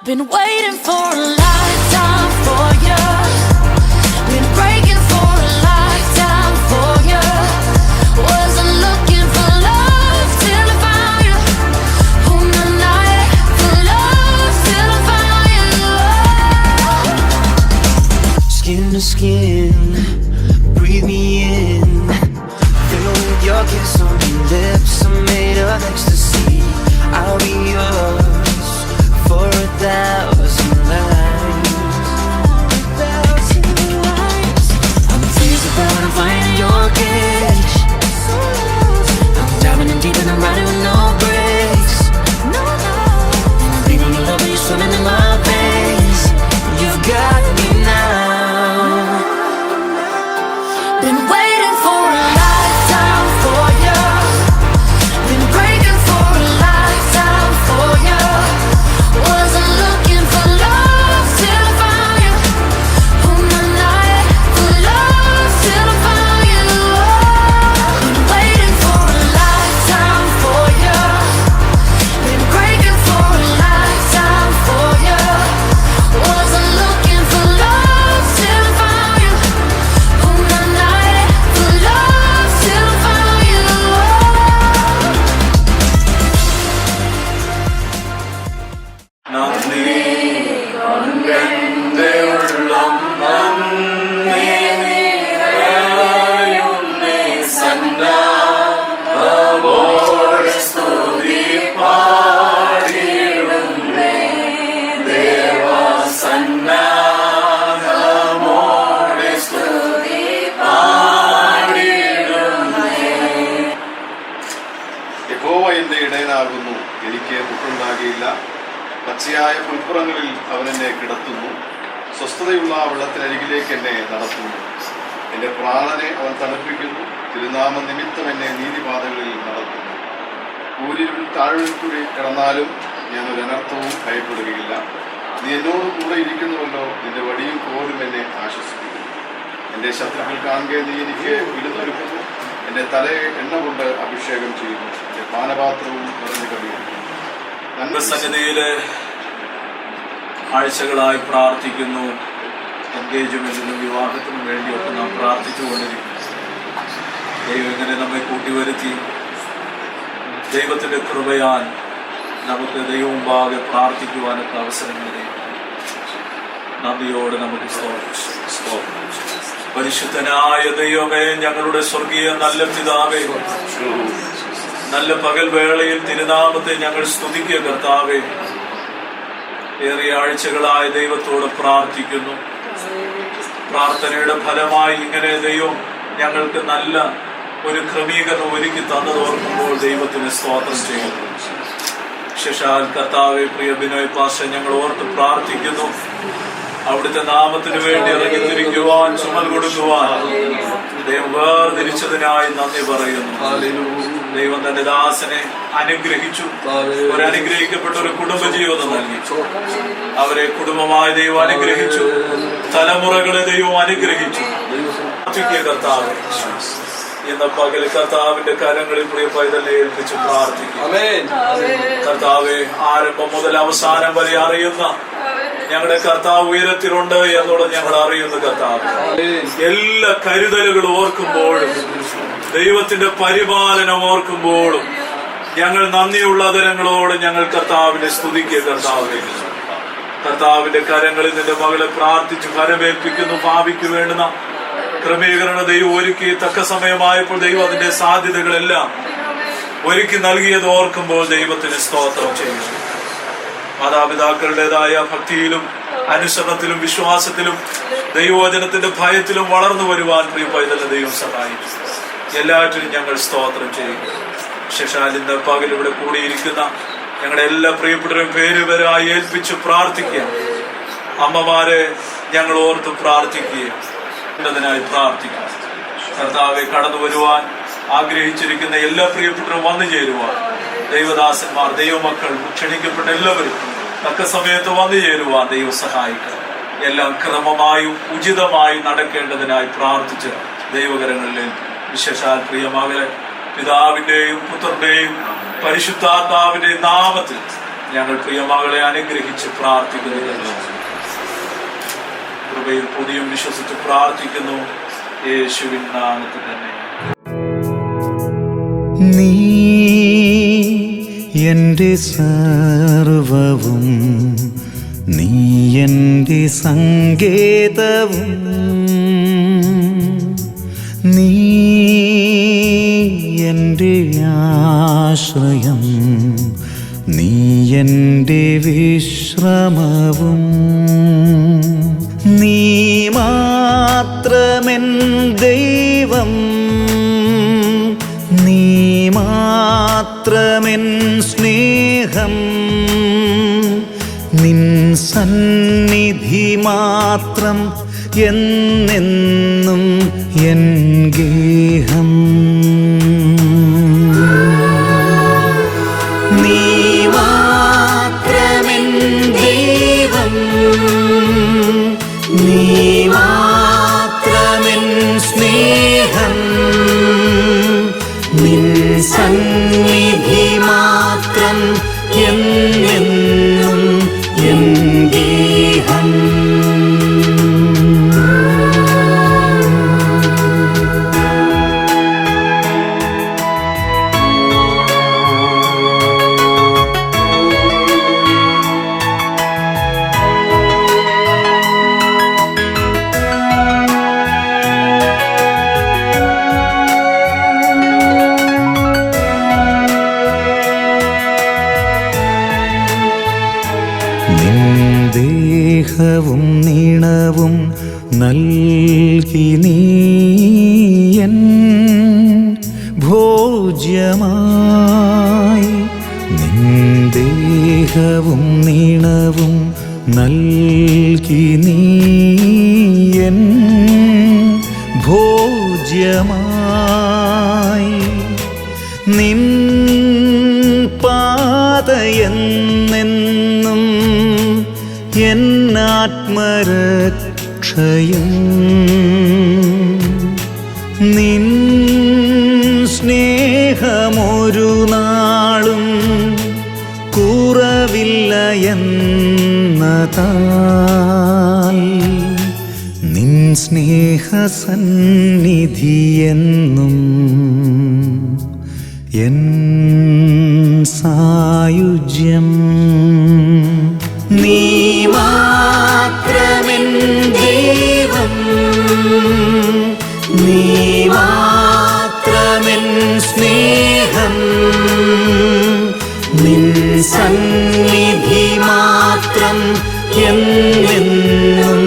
Been waiting for a lifetime for you. Been breaking for a lifetime for you. Wasn't looking for love till I found you. On the night for love till I found you. Skin to skin, breathe me in. Fill me with your kiss on your lips. I'm made of ecstasy. I'll be yours for 1,000 lives. I'm freezing but I'm finding your cage. I'm diving in deep and I'm riding with no brakes. And I'm bleeding your love when you're swimming in my veins. You've got me now. Been waiting for a lifetime for you. Been breaking for a lifetime for you. Wasn't looking for love till I found you. On the night for love till I found you. Been waiting for a lifetime for you. Been breaking for a lifetime for you. Wasn't looking for love till I found you. On the night for love till I found you. യഹോവ എന്റെ ഇടയനാകുന്നു, എനിക്ക് മുട്ടുണ്ടാകുകയില്ല. പച്ചയായ പുൽപ്പുറങ്ങളിൽ അവൻ എന്നെ കിടത്തുന്നു. സ്വസ്ഥതയുള്ള വെള്ളത്തിനരികിലേക്ക് എന്നെ നടത്തുന്നു. എൻ്റെ പ്രാണനെ അവൻ തണുപ്പിക്കുന്നു. തിരുനാമ നിമിത്തം എന്നെ നീതിപാതകളിൽ നടത്തുന്നു. കൂരിരുൾ താഴ്വരയിൽ കൂടി കിടന്നാലും ഞാൻ ഒരു അനർത്ഥവും ഭയപ്പെടുകയില്ല. നീ എന്നോട് കൂടെ ഇരിക്കുന്നുവല്ലോ, നിന്റെ വടിയും കോലും എന്നെ ആശ്വസിപ്പിക്കുന്നു. എൻ്റെ ശത്രുക്കൾ കാണുക നീ എനിക്ക് വിരുന്നൊരുക്കുന്നു. എൻ്റെ തലയെ എണ്ണ കൊണ്ട് അഭിഷേകം ചെയ്യുന്നു. എൻ്റെ പാനപാത്രവും നിറഞ്ഞു കവിയുന്നു. സന്നിധിയില് ആഴ്ചകളായി പ്രാർത്ഥിക്കുന്നു. എൻഗേജ്മെന്റിനും വിവാഹത്തിനും വേണ്ടിയൊക്കെ നാം പ്രാർത്ഥിച്ചുകൊണ്ടിരിക്കുന്നു. ദൈവം ഇങ്ങനെ നമ്മെ കൂട്ടിവരുത്തി ദൈവത്തിന്റെ കൃപയാൽ നമുക്ക് ദൈവമുമ്പാകെ പ്രാർത്ഥിക്കുവാനൊക്കെ അവസരങ്ങൾ നന്ദിയോടെ നമുക്ക് സ്തോത്രം. പരിശുദ്ധനായ ദൈവമേ, ഞങ്ങളുടെ സ്വർഗീയ നല്ല പിതാവേ, നല്ല പകൽ വേളയിൽ തിരുനാമത്തെ ഞങ്ങൾ സ്തുതിക്കുക കർത്താവേ. ഏറിയ ആഴ്ചകളായ ദൈവത്തോട് പ്രാർത്ഥിക്കുന്നു. പ്രാർത്ഥനയുടെ ഫലമായി ഇങ്ങനെ ദൈവം ഞങ്ങൾക്ക് നല്ല ഒരു ക്രമീകരണം ഒരുക്കി തന്നതോർക്കുമ്പോൾ ദൈവത്തിന് സ്തോത്രം ചെയ്യുന്നു. ശേഷാൽ കർത്താവെ, പ്രിയ ബിനോയ് പാസ്റ്റർ ഞങ്ങൾ ഓർത്ത് പ്രാർത്ഥിക്കുന്നു. അവിടുത്തെ നാമത്തിന് വേണ്ടി ഇറങ്ങിത്തിരിക്കുവാൻ, ചുമൽ കൊടുക്കുവാൻ ദൈവം വേർതിരിച്ചതിനായി നന്ദി പറയുന്നു. ദൈവം തന്റെ ദാസനെ അനുഗ്രഹിച്ചു. ഒരനുഗ്രഹിക്കപ്പെട്ട ഒരു കുടുംബജീവിതം നൽകി. അവരെ കുടുംബമായി ദൈവം അനുഗ്രഹിച്ചു. തലമുറകളെ ദൈവം അനുഗ്രഹിച്ചു. കർത്താവ് ഇന്ന് പകൽ കർത്താവിന്റെ കരങ്ങളിൽ പ്രിയ പൈതലിനെ ഏൽപ്പിച്ച് പ്രാർത്ഥിക്കും. കർത്താവെ, ആരംഭം മുതൽ അവസാനം വരെ അറിയുന്ന ഞങ്ങളുടെ കർത്താവ് ഉയരത്തിലുണ്ട് എന്നുള്ളത് ഞങ്ങൾ അറിയുന്നു. കർത്താവ് എല്ലാ കരുതലുകൾ ഓർക്കുമ്പോഴും ദൈവത്തിന്റെ പരിപാലനം ഓർക്കുമ്പോഴും ഞങ്ങൾ നന്ദിയുള്ള അതരങ്ങളോട് ഞങ്ങൾ കർത്താവിനെ സ്തുതിക്കുക. കർത്താവിന്റെ കരങ്ങളിൽ നിന്റെ മകളെ പ്രാർത്ഥിച്ചു ഫലമേൽപ്പിക്കുന്നു. ഭാവിക്ക് വേണ്ടുന്ന ക്രമീകരണ ദൈവം ഒരുക്കി. തക്ക സമയമായപ്പോൾ ദൈവം അതിന്റെ സാധ്യതകളെല്ലാം ഒരുക്കി നൽകിയത് ഓർക്കുമ്പോൾ ദൈവത്തിന് സ്തോത്രം ചെയ്യുന്നു. മാതാപിതാക്കളുടേതായ ഭക്തിയിലും അനുസരണത്തിലും വിശ്വാസത്തിലും ദൈവവചനത്തിന്റെ ഭയത്തിലും വളർന്നു വരുവാൻ പ്രിയ പൈതലിനെ ദൈവം സഹായിക്കും. എല്ലാറ്റിനും ഞങ്ങൾ സ്തോത്രം ചെയ്യുന്നു. ശേഷാൽ ഇന്ന് പകൽ ഇവിടെ കൂടിയിരിക്കുന്ന ഞങ്ങളുടെ എല്ലാ പ്രിയപ്പെട്ടവരും പേരുപേരായി ഏൽപ്പിച്ച് പ്രാർത്ഥിക്കുക. അമ്മമാരെ ഞങ്ങൾ ഓർത്ത് പ്രാർത്ഥിക്കുക. ായി പ്രാർത്ഥിക്കുക. കർത്താവെ, കടന്നു വരുവാൻ ആഗ്രഹിച്ചിരിക്കുന്ന എല്ലാ പ്രിയപ്പെട്ടവരും വന്നു ചേരുവാൻ ദൈവദാസന്മാർ, ദൈവമക്കൾ, ക്ഷണിക്കപ്പെട്ട എല്ലാവരും തക്ക സമയത്ത് വന്നു ചേരുവാൻ ദൈവം സഹായിക്കണം. എല്ലാം ക്രമമായും ഉചിതമായും നടക്കേണ്ടതിനായി പ്രാർത്ഥിച്ച് ദൈവകരങ്ങളിൽ വിശേഷാൽ പ്രിയ മകളെ പിതാവിന്റെയും പുത്രന്റെയും പരിശുദ്ധാത്മാവിന്റെയും നാമത്തിൽ ഞങ്ങൾ പ്രിയമകളെ അനുഗ്രഹിച്ച് പ്രാർത്ഥിക്കുന്നു. കൃപയിൽ പുതിയ വിശ്വസിച്ച് പ്രാർത്ഥിക്കുന്നു, യേശുവിൻ നാമത്തിൽ തന്നെ. നീ എൻ്റെ സർവവും, നീ എൻ്റെ സങ്കേതവും, നീ എൻ്റെ ആശ്രയം, നീ എൻ്റെ വിശ്രമവും, നീ മാത്രമെൻ ദൈവം, നീ മാത്രമെൻ സ്നേഹം, നിൻ സന്നിധി മാത്രം എന്നെന്നും എൻ ഗേഹം. നീ മാത്രമെൻ ദൈവം, നീ മാത്രമെൻ സ്നേഹം, നിൻ സന്നിധി മാത്രം എന്നെന്നും എൻ ഗേഹം. ദേഹവും നീണവും നൽകി നീ എൻ ഭോജ്യമായി, നിൻ ദേഹവും നീണവും നൽകി നീ എൻ ഭോജ്യമായി, നിൻ പാതയെന്നെന്നും എന്നാത്മരക്ഷയും, നിൻ സ്നേഹമൊരു നാളും കുറവില്ല എന്നതാൽ, നിൻ സ്നേഹസന്നിധിയെന്നും എൻ സായുജ്യം. നീ മാത്രമെൻ ദൈവം, നീ മാത്രമെൻ സ്നേഹം, നിൻ സന്നിധി മാത്രം എന്നെന്നും